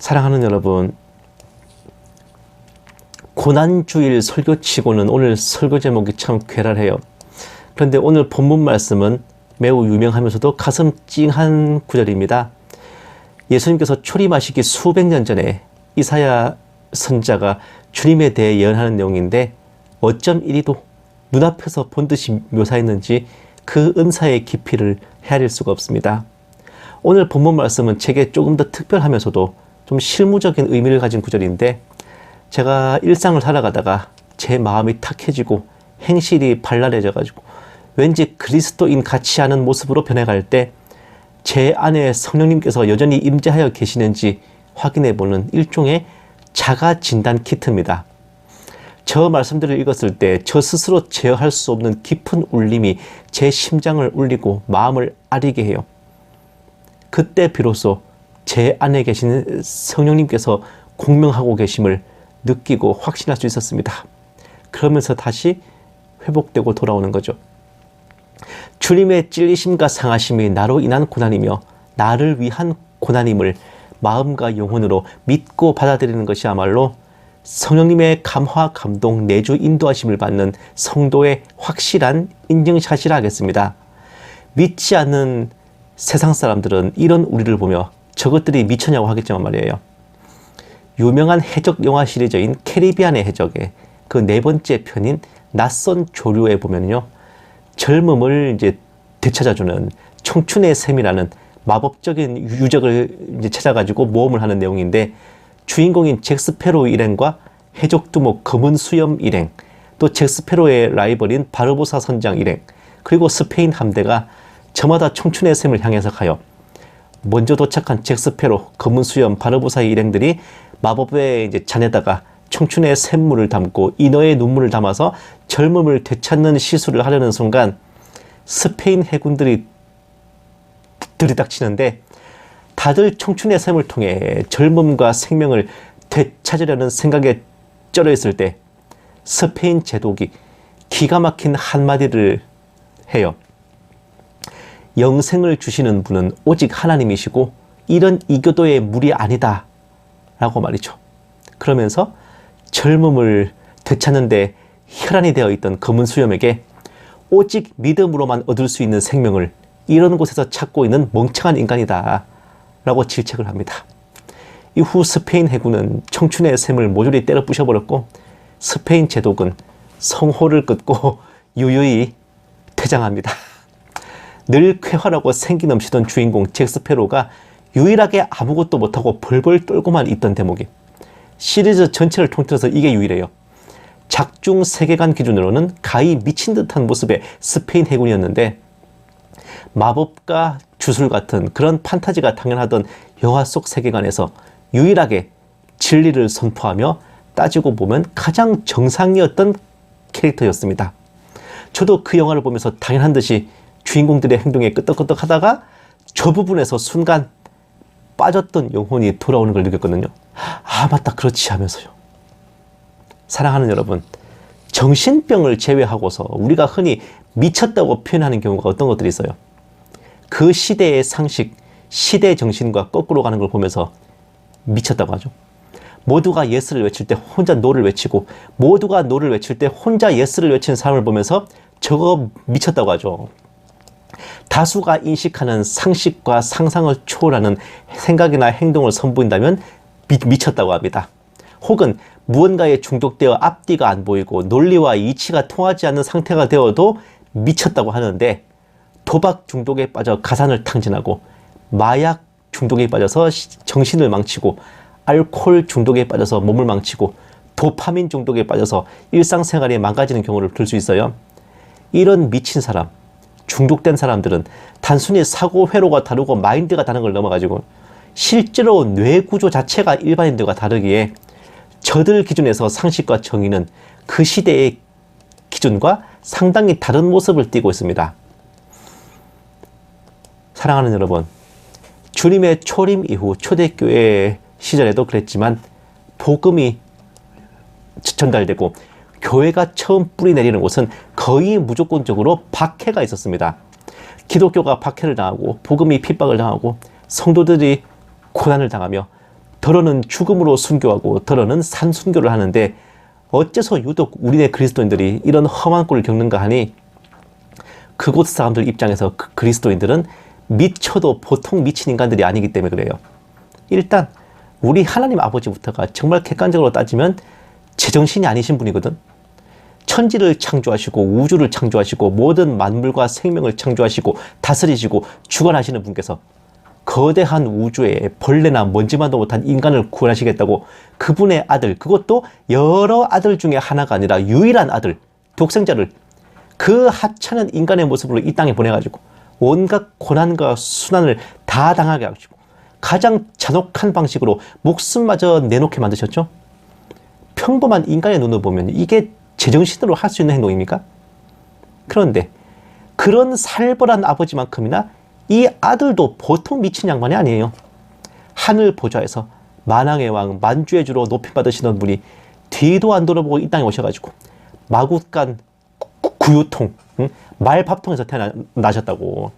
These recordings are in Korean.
사랑하는 여러분, 고난주일 설교치고는 오늘 설교 제목이 참 괴랄해요. 그런데 오늘 본문 말씀은 매우 유명하면서도 가슴 찡한 구절입니다. 예수님께서 초림하시기 수백 년 전에 이사야 선지자가 주님에 대해 예언하는 내용인데 어쩜 이리도 눈앞에서 본 듯이 묘사했는지 그 은사의 깊이를 헤아릴 수가 없습니다. 오늘 본문 말씀은 제게 조금 더 특별하면서도 좀 실무적인 의미를 가진 구절인데, 제가 일상을 살아가다가 제 마음이 탁해지고 행실이 발랄해져 가지고 왠지 그리스도인 같지 않은 모습으로 변해갈 때 제 안에 성령님께서 여전히 임재하여 계시는지 확인해보는 일종의 자가 진단 키트입니다. 저 말씀들을 읽었을 때 저 스스로 제어할 수 없는 깊은 울림이 제 심장을 울리고 마음을 아리게 해요. 그때 비로소 제 안에 계신 성령님께서 공명하고 계심을 느끼고 확신할 수 있었습니다. 그러면서 다시 회복되고 돌아오는 거죠. 주님의 찔리심과 상하심이 나로 인한 고난이며 나를 위한 고난임을 마음과 영혼으로 믿고 받아들이는 것이야말로 성령님의 감화, 감동, 내주 인도하심을 받는 성도의 확실한 인증샷이라 하겠습니다. 믿지 않는 세상 사람들은 이런 우리를 보며 저것들이 미쳤냐고 하겠지만 말이에요. 유명한 해적 영화 시리즈인 캐리비안의 해적의 그 네 번째 편인 낯선 조류에 보면요, 젊음을 이제 되찾아주는 청춘의 샘이라는 마법적인 유적을 이제 찾아가지고 모험을 하는 내용인데, 주인공인 잭스페로 일행과 해적 두목 검은 수염 일행, 또 잭스페로의 라이벌인 바르보사 선장 일행, 그리고 스페인 함대가 저마다 청춘의 샘을 향해서 가요. 먼저 도착한 잭스페로, 검은 수염, 바르보사의 일행들이 마법의 이제 잔에다가 청춘의 샘물을 담고 인어의 눈물을 담아서 젊음을 되찾는 시술을 하려는 순간 스페인 해군들이 들이닥치는데, 다들 청춘의 샘을 통해 젊음과 생명을 되찾으려는 생각에 쩔어 있을 때 스페인 제독이 기가 막힌 한마디를 해요. 영생을 주시는 분은 오직 하나님이시고 이런 이교도의 무리 아니다 라고 말이죠. 그러면서 젊음을 되찾는데 혈안이 되어 있던 검은 수염에게 오직 믿음으로만 얻을 수 있는 생명을 이런 곳에서 찾고 있는 멍청한 인간이다 라고 질책을 합니다. 이후 스페인 해군은 청춘의 샘을 모조리 때려 부셔버렸고 스페인 제독은 성호를 끊고 유유히 퇴장합니다. 늘 쾌활하고 생기 넘치던 주인공 잭스페로가 유일하게 아무것도 못하고 벌벌 떨고만 있던 대목이 시리즈 전체를 통틀어서 이게 유일해요. 작중 세계관 기준으로는 가히 미친 듯한 모습의 스페인 해군이었는데, 마법과 주술 같은 그런 판타지가 당연하던 영화 속 세계관에서 유일하게 진리를 선포하며 따지고 보면 가장 정상이었던 캐릭터였습니다. 저도 그 영화를 보면서 당연한 듯이 주인공들의 행동에 끄떡끄떡 하다가 저 부분에서 순간 빠졌던 영혼이 돌아오는 걸 느꼈거든요. 아, 맞다, 그렇지 하면서요. 사랑하는 여러분, 정신병을 제외하고서 우리가 흔히 미쳤다고 표현하는 경우가 어떤 것들이 있어요. 그 시대의 상식, 시대 정신과 거꾸로 가는 걸 보면서 미쳤다고 하죠. 모두가 예스를 외칠 때 혼자 노를 외치고, 모두가 노를 외칠 때 혼자 예스를 외치는 사람을 보면서 저거 미쳤다고 하죠. 다수가 인식하는 상식과 상상을 초월하는 생각이나 행동을 선보인다면 미쳤다고 합니다. 혹은 무언가에 중독되어 앞뒤가 안 보이고 논리와 이치가 통하지 않는 상태가 되어도 미쳤다고 하는데, 도박 중독에 빠져 가산을 탕진하고, 마약 중독에 빠져서 정신을 망치고, 알코올 중독에 빠져서 몸을 망치고, 도파민 중독에 빠져서 일상생활이 망가지는 경우를 들 수 있어요. 이런 미친 사람, 중독된 사람들은 단순히 사고 회로가 다르고 마인드가 다른 걸 넘어가지고 실제로 뇌 구조 자체가 일반인들과 다르기에 저들 기준에서 상식과 정의는 그 시대의 기준과 상당히 다른 모습을 띠고 있습니다. 사랑하는 여러분, 주님의 초림 이후 초대교회 시절에도 그랬지만 복음이 전달되고 교회가 처음 뿌리 내리는 곳은 거의 무조건적으로 박해가 있었습니다. 기독교가 박해를 당하고 복음이 핍박을 당하고 성도들이 고난을 당하며 더러는 죽음으로 순교하고 더러는 산순교를 하는데 어째서 유독 우리네 그리스도인들이 이런 험한 꼴을 겪는가 하니 그곳 사람들 입장에서 그리스도인들은 미쳐도 보통 미친 인간들이 아니기 때문에 그래요. 일단 우리 하나님 아버지부터가 정말 객관적으로 따지면 제정신이 아니신 분이거든. 천지를 창조하시고 우주를 창조하시고 모든 만물과 생명을 창조하시고 다스리시고 주관하시는 분께서 거대한 우주에 벌레나 먼지만도 못한 인간을 구원하시겠다고 그분의 아들, 그것도 여러 아들 중에 하나가 아니라 유일한 아들, 독생자를 그 하찮은 인간의 모습으로 이 땅에 보내가지고 온갖 고난과 순환을 다 당하게 하시고 가장 잔혹한 방식으로 목숨마저 내놓게 만드셨죠. 평범한 인간의 눈으로 보면 이게 제정신으로 할 수 있는 행동입니까? 그런데 그런 살벌한 아버지만큼이나 이 아들도 보통 미친 양반이 아니에요. 하늘 보좌에서 만왕의 왕 만주의 주로 높임 받으시던 분이 뒤도 안 돌아보고 이 땅에 오셔가지고 마구간 구유통, 말밥통에서 태어나셨다고.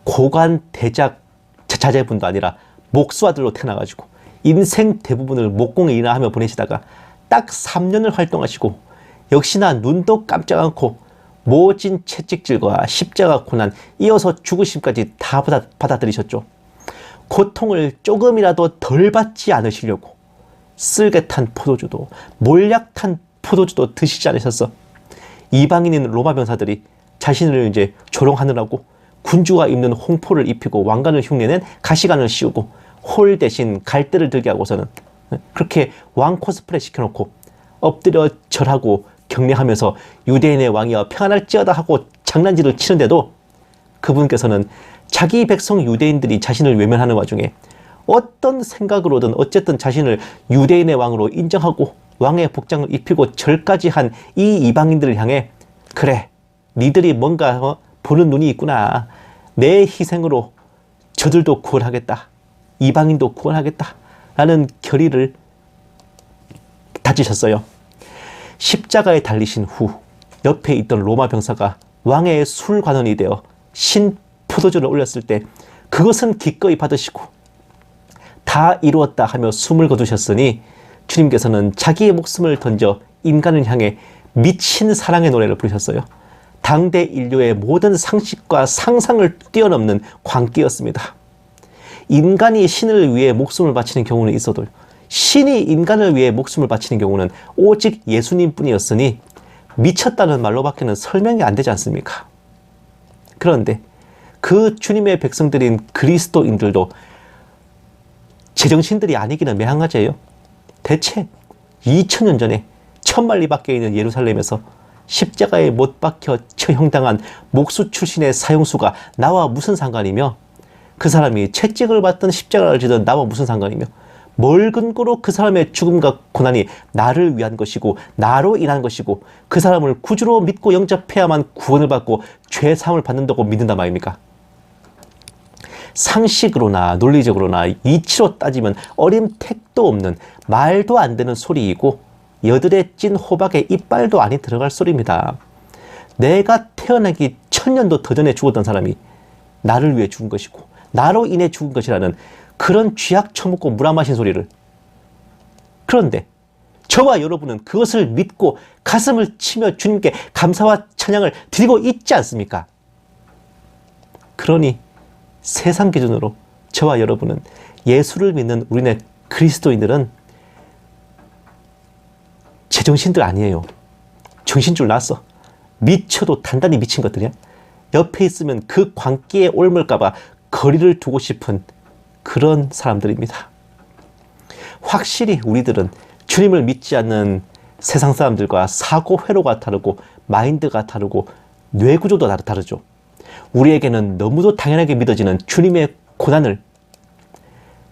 고관 대작 자제분도 아니라 목수아들로 태어나가지고 인생 대부분을 목공에 일을 하며 보내시다가 딱 3년을 활동하시고 역시나 눈도 깜짝 않고 모진 채찍질과 십자가 고난 이어서 죽으심까지 다 받아들이셨죠. 고통을 조금이라도 덜 받지 않으시려고 쓸개 탄 포도주도 몰약 탄 포도주도 드시지 않으셨어. 이방인인 로마 병사들이 자신을 이제 조롱하느라고 군주가 입는 홍포를 입히고 왕관을 흉내낸 가시관을 씌우고 홀 대신 갈대를 들게 하고서는 그렇게 왕 코스프레 시켜놓고 엎드려 절하고 경례하면서 유대인의 왕이여 평안할지어다 하고 장난질을 치는데도 그분께서는 자기 백성 유대인들이 자신을 외면하는 와중에 어떤 생각으로든 어쨌든 자신을 유대인의 왕으로 인정하고 왕의 복장을 입히고 절까지 한 이 이방인들을 향해 그래 니들이 뭔가 보는 눈이 있구나. 내 희생으로 저들도 구원하겠다. 이방인도 구원하겠다. 라는 결의를 다지셨어요. 십자가에 달리신 후 옆에 있던 로마 병사가 왕의 술관원이 되어 신 포도주를 올렸을 때 그것은 기꺼이 받으시고 다 이루었다 하며 숨을 거두셨으니 주님께서는 자기의 목숨을 던져 인간을 향해 미친 사랑의 노래를 부르셨어요. 당대 인류의 모든 상식과 상상을 뛰어넘는 광기였습니다. 인간이 신을 위해 목숨을 바치는 경우는 있어도 신이 인간을 위해 목숨을 바치는 경우는 오직 예수님뿐이었으니 미쳤다는 말로밖에는 설명이 안 되지 않습니까? 그런데 그 주님의 백성들인 그리스도인들도 제정신들이 아니기는 매한가지예요. 대체 2000년 전에 천만리 밖에 있는 예루살렘에서 십자가에 못 박혀 처형당한 목수 출신의 사형수가 나와 무슨 상관이며 그 사람이 채찍을 받든 십자가를 지든 나와 무슨 상관이며 뭘 근거로 그 사람의 죽음과 고난이 나를 위한 것이고 나로 인한 것이고 그 사람을 구주로 믿고 영접해야만 구원을 받고 죄사함을 받는다고 믿는단 말입니까? 상식으로나 논리적으로나 이치로 따지면 어림택도 없는 말도 안 되는 소리이고 여드레 찐 호박에 이빨도 안이 들어갈 소리입니다. 내가 태어나기 1000년도 더 전에 죽었던 사람이 나를 위해 죽은 것이고 나로 인해 죽은 것이라는 그런 쥐약 처먹고 물 안 마신 소리를. 그런데 저와 여러분은 그것을 믿고 가슴을 치며 주님께 감사와 찬양을 드리고 있지 않습니까? 그러니 세상 기준으로 저와 여러분은 예수를 믿는 우리네 그리스도인들은 제정신들 아니에요. 정신줄 났어. 미쳐도 단단히 미친 것들이야. 옆에 있으면 그 광기에 옮을까봐 거리를 두고 싶은 그런 사람들입니다. 확실히 우리들은 주님을 믿지 않는 세상 사람들과 사고 회로가 다르고 마인드가 다르고 뇌구조도 다르죠. 우리에게는 너무도 당연하게 믿어지는 주님의 고난을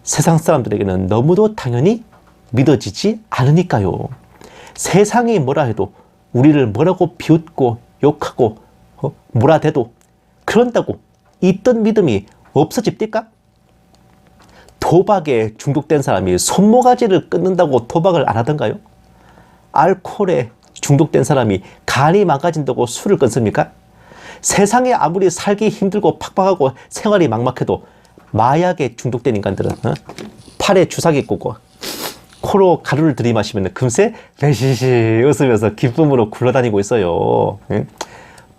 세상 사람들에게는 너무도 당연히 믿어지지 않으니까요. 세상이 뭐라 해도 우리를 뭐라고 비웃고 욕하고 몰아대도 그런다고 있던 믿음이 없어집니까? 도박에 중독된 사람이 손모가지를 끊는다고 도박을 안 하던가요? 알코올에 중독된 사람이 간이 망가진다고 술을 끊습니까? 세상에 아무리 살기 힘들고 팍팍하고 생활이 막막해도 마약에 중독된 인간들은 팔에 주사기 꽂고 코로 가루를 들이마시면 금세 베시시 웃으면서 기쁨으로 굴러다니고 있어요.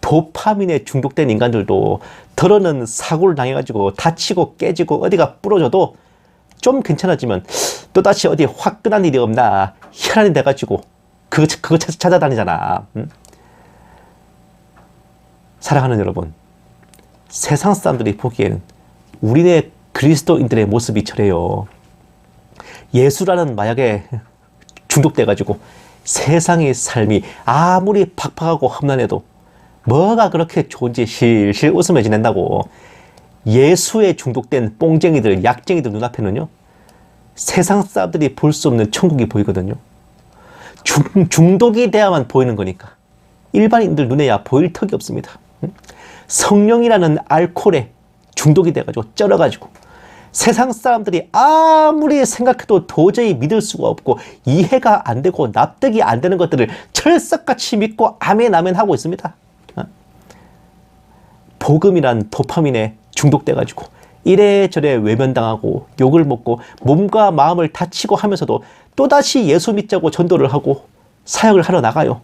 도파민에 중독된 인간들도 덜어는 사고를 당해가지고 다치고 깨지고 어디가 부러져도 좀 괜찮아지면 또다시 어디 화끈한 일이 없나 혈안이 돼가지고 그거 찾아다니잖아. 사랑하는 여러분, 세상 사람들이 보기에는 우리네 그리스도인들의 모습이 저래요. 예수라는 마약에 중독돼가지고 세상의 삶이 아무리 팍팍하고 험난해도 뭐가 그렇게 좋은지 실실 웃으며 지낸다고. 예수에 중독된 뽕쟁이들, 약쟁이들 눈앞에는요, 세상 사람들이 볼 수 없는 천국이 보이거든요. 중독이 돼야만 보이는 거니까 일반인들 눈에야 보일 턱이 없습니다. 성령이라는 알코올에 중독이 돼가지고 쩔어가지고 세상 사람들이 아무리 생각해도 도저히 믿을 수가 없고 이해가 안 되고 납득이 안 되는 것들을 철석같이 믿고 아멘 아멘 하고 있습니다. 복음이란 도파민에 중독돼가지고 이래저래 외면당하고 욕을 먹고 몸과 마음을 다치고 하면서도 또다시 예수 믿자고 전도를 하고 사역을 하러 나가요.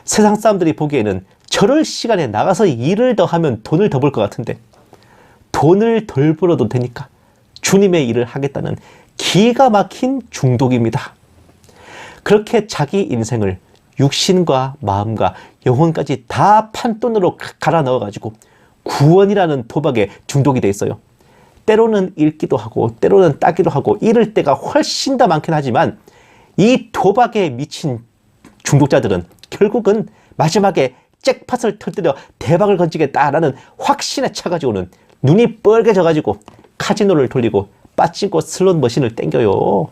세상 사람들이 보기에는 저럴 시간에 나가서 일을 더 하면 돈을 더 벌 것 같은데 돈을 덜 벌어도 되니까 주님의 일을 하겠다는 기가 막힌 중독입니다. 그렇게 자기 인생을 육신과 마음과 영혼까지 다 판돈으로 갈아 넣어가지고 구원이라는 도박에 중독이 돼 있어요. 때로는 읽기도 하고 때로는 따기도 하고 잃을 때가 훨씬 더 많긴 하지만 이 도박에 미친 중독자들은 결국은 마지막에 잭팟을 터뜨려 대박을 건지겠다라는 확신에 차가지고는 눈이 뻘개져가지고 카지노를 돌리고 빠찡코 슬롯 머신을 땡겨요.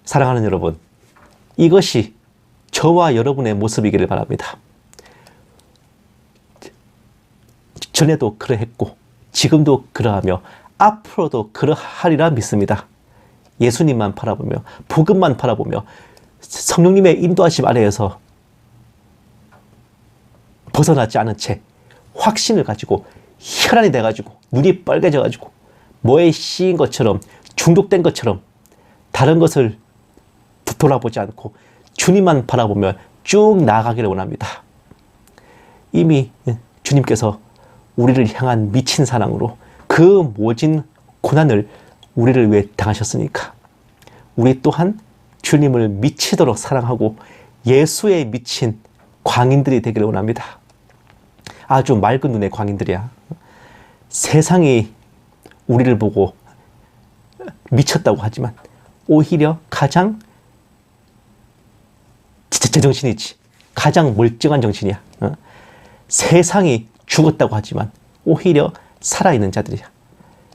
사랑하는 여러분, 이것이 저와 여러분의 모습이기를 바랍니다. 전에도 그러했고 지금도 그러하며 앞으로도 그러하리라 믿습니다. 예수님만 바라보며 복음만 바라보며 성령님의 인도하심 아래에서 벗어나지 않은 채 확신을 가지고 혈안이 돼가지고 눈이 빨개져가지고 뭐에 씌인 것처럼 중독된 것처럼 다른 것을 돌아보지 않고 주님만 바라보며 쭉 나아가기를 원합니다. 이미 주님께서 우리를 향한 미친 사랑으로 그 모진 고난을 우리를 위해 당하셨으니까 우리 또한 주님을 미치도록 사랑하고 예수에 미친 광인들이 되기를 원합니다. 아주 맑은 눈의 광인들이야. 세상이 우리를 보고 미쳤다고 하지만 오히려 가장 제정신이지. 가장 멀쩡한 정신이야. 세상이 죽었다고 하지만 오히려 살아있는 자들이야.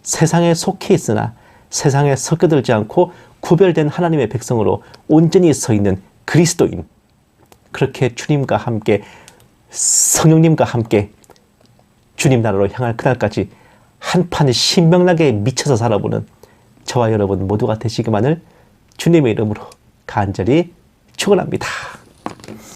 세상에 속해 있으나 세상에 섞여들지 않고 구별된 하나님의 백성으로 온전히 서 있는 그리스도인. 그렇게 주님과 함께 성령님과 함께 주님 나라로 향할 그날까지 한판 신명나게 미쳐서 살아보는 저와 여러분 모두가 되시기만을 주님의 이름으로 간절히 축원합니다.